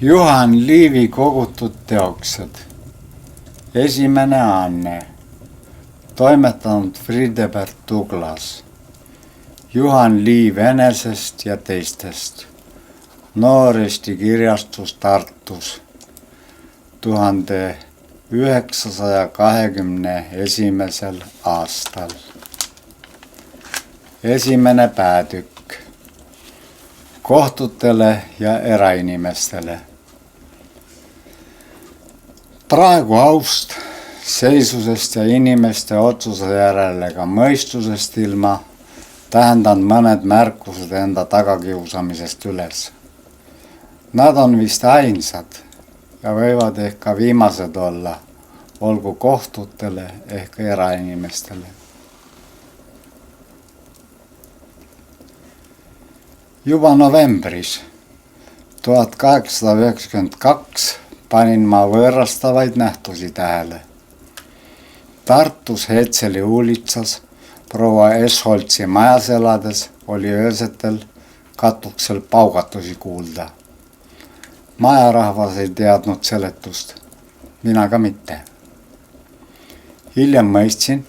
Juhan Liivi kogutud teoksed. Esimene Anne. Toimetanud Friedebert Douglas. Juhan Liiv enesest ja teistest. Noor Eesti kirjastus Tartus 1921. aastal. Esimene päätükk. Kohtutele ja erainimestele. Praegu aust, seisusest ja inimeste otsuse järele ka mõistusest ilma tähendan mõned märkused enda tagakiusamisest üles. Nad on vist ainsad ja võivad ehk ka viimased olla, olgu kohtutele ehk erainimestele. Juba novembris 1892 panin ma võõrastavaid nähtusi tähele. Tartus Heetseli uulitsas proua Esholtsi majas elades oli öösetel katuksel paugatusi kuulda. Majarahvas ei teadnud seletust, mina ka mitte. Hiljem mõistsin,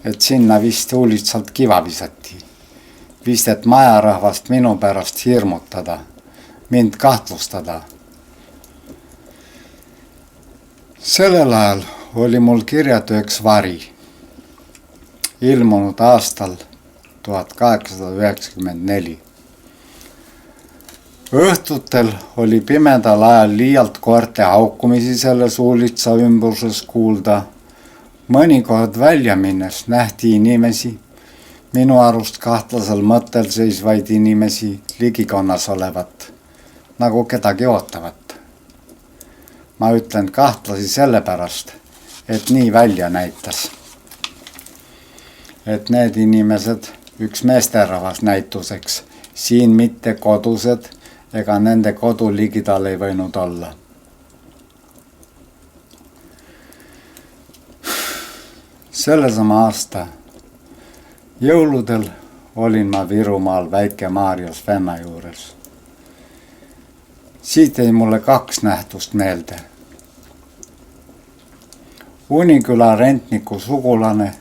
et sinna vist uulitsalt kiva visati. Vist, et majarahvast minu pärast hirmutada, mind kahtlustada. Sellel ajal oli mul kirjatööks Vari, ilmunud aastal 1894. Õhtutel oli pimedal ajal liialt koerte haukumisi selles uulitsa ümbruses kuulda. Mõnikord välja minnes nähti inimesi, minu arust kahtlasel mõttel seisvaid inimesi ligikonnas olevat, nagu kedagi ootavat. Ma ütlen kahtlasi sellepärast, et nii välja näitas. Et need inimesed, üks meesterahvas näituseks, siin mitte kodused ega nende kodu ligidal ei võinud olla. Sellesama aasta jõuludel olin ma Virumaal Väike-Maarjas venna juures. Siit jäi mulle 2 nähtust meelde. Uniküla rentniku sugulane,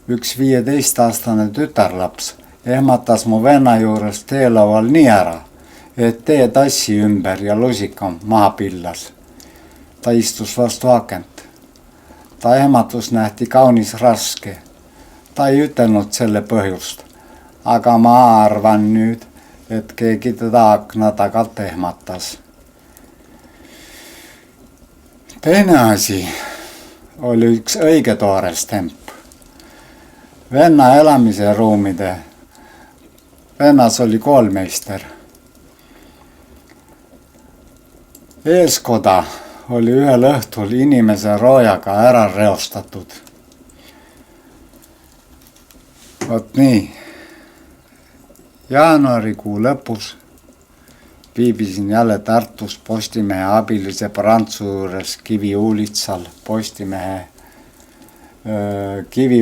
üks 15-aastane tütarlaps, ehmatas mu venna juures teelaual nii ära, et tee tassi ümber ja lusika maha pillas. Ta istus vastu akent. Ta ehmatus nähti kaunis raske. Ta ei ütelnud selle põhjust, aga ma arvan nüüd, et keegi teda akna tagant ehmatas. Teine asi oli üks õige toores temp. Venna elamise ruumide. Vennas oli koolmeister. Eeskoda oli ühel õhtul inimese roojaga ära reostatud. Vot nii, jaanuarikuu lõpus viibisin jälle Tartus Postimehe abilise Prantsu juures Kivi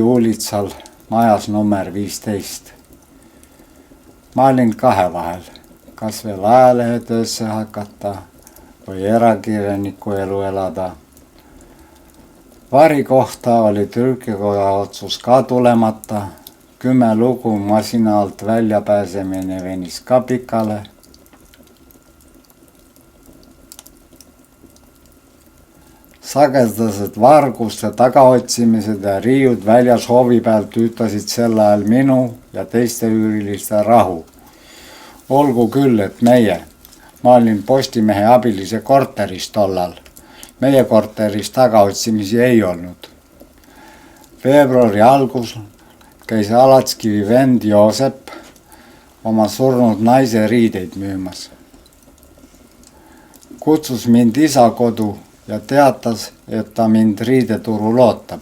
uulitsal majas number 15. Ma olin 2 vahel, kas veel ajalehe töösse hakata või erakirjaniku elu elada. Vari kohta oli trükikoja otsus ka tulemata. 10 lugu masina alt välja pääsemine venis ka pikale. Sagedased varguste tagaotsimised ja riiud väljas hoovi pealt tüütasid sel ajal minu ja teiste üüriliste rahu. Olgu küll, et ma olin Postimehe abilise korteris tollal. Meie korteris tagaotsimisi ei olnud. Veebruari algus käis Alatskivi vend Joosep oma surnud naise riideid müümas. Kutsus mind isa kodu ja teatas, et ta mind riideturul ootab.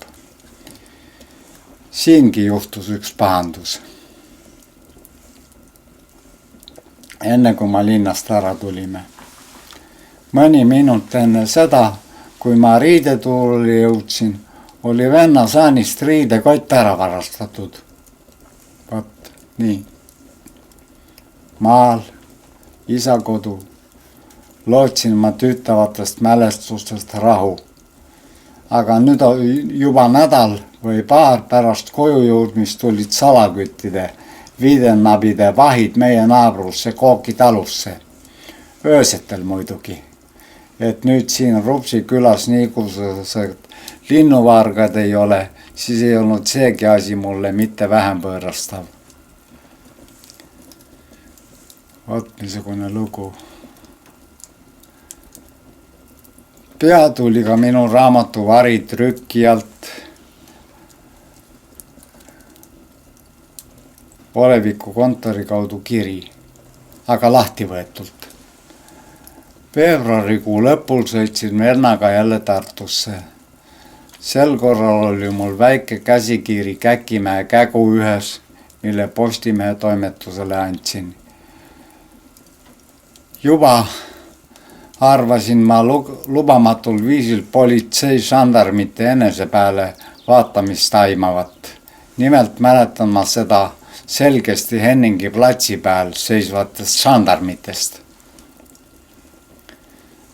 Siingi juhtus üks pahandus. Enne kui ma linnast ära tulime. Mõni minut enne seda, kui ma riideturule jõudsin, oli venna saanist riidekott ära varastatud. Vot nii. Maal, isa kodu, lootsin ma tüütavatest mälestustest rahu. Aga nüüd juba nädal või paar pärast koju jõudmist tulid salaküttide, viidennabide vahid meie naabrusse Kooki talusse. Öösetel muidugi. Et nüüd siin Rupsi külas niisugused linnuvargad ei ole, siis ei olnud seegi asi mulle mitte vähem võõrastav. Vot niisugune lugu. Pea tuli ka minu raamatu Vari trükkijalt oleviku kontori kaudu kiri, aga lahti võetult. Veebruarikuu lõpul sõitsin vennaga jälle Tartusse. Sel korral oli mul väike käsikiri Käkimäe kägu ühes, mille Postimehe toimetusele andsin. Juba arvasin ma lubamatul viisil politsei žandarmite enese peale vaatamist aimavat. Nimelt mäletan ma seda selgesti Henningi platsi peal seisvatest žandarmitest.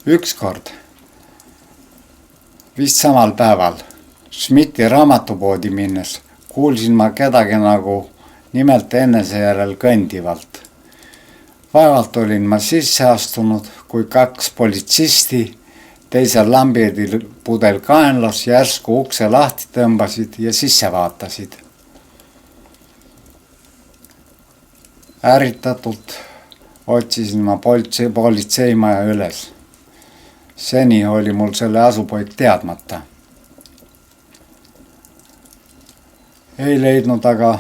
Ükskord, vist samal päeval, Schmidti raamatupoodi minnes kuulsin ma kedagi nagu nimelt enese järel kõndivalt. Vaevalt olin ma sisse astunud, kui 2 politsisti teisel lambirdil pudel kaenlas järsku ukse lahti tõmbasid ja sisse vaatasid. Ärritatult otsisin ma politseimaja üles. Seni oli mul selle asupaik teadmata. Ei leidnud aga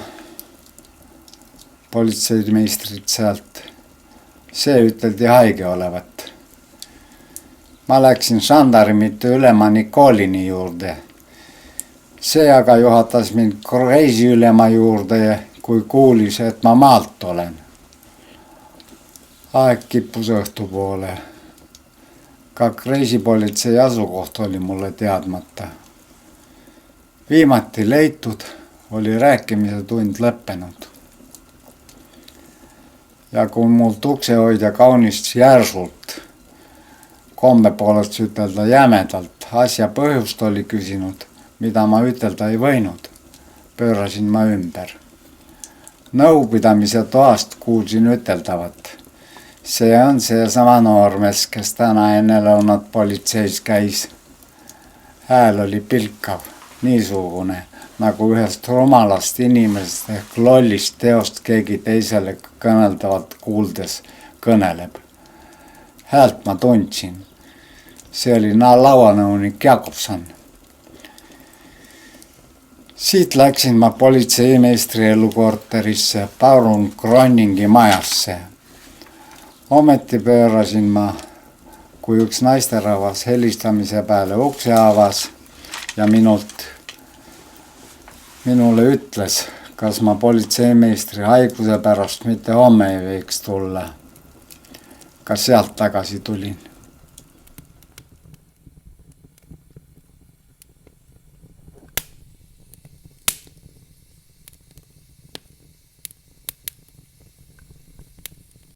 politseimeistrit sealt. See üteldi haige olevat. Ma läksin žandarmite ülema Nikolini juurde. See aga juhatas mind reisiülema juurde, kui kuulis, et ma maalt olen. Aeg kippus õhtu poole. Ka reisipolitsei asukoht oli mulle teadmata. Viimati leitud oli rääkimise tund lõppenud. Ja kui mult uksehoidja kaunist järsult, komme poolest ütelda jämedalt, asja põhjust oli küsinud, mida ma ütelda ei võinud, pöörasin ma ümber. Nõupidamise toast kuulsin üteldavat. See on seesama noormees, kes täna enne lõunat politseis käis. Hääl oli pilkav, niisugune, nagu ühest rumalast inimesest ehk lollist teost keegi teisele kõneldavalt kuuldes kõneleb. Häält ma tundsin. See oli lauanõunik Jakobson. Siit läksin ma politseimeistri elukorterisse Paulun Kroningi majasse. Ometi pöörasin ma, kui üks naisterahvas helistamise peale ukse avas ja minule ütles, kas ma politseimeistri haiguse pärast mitte homme ei võiks tulla. Ka sealt tagasi tulin.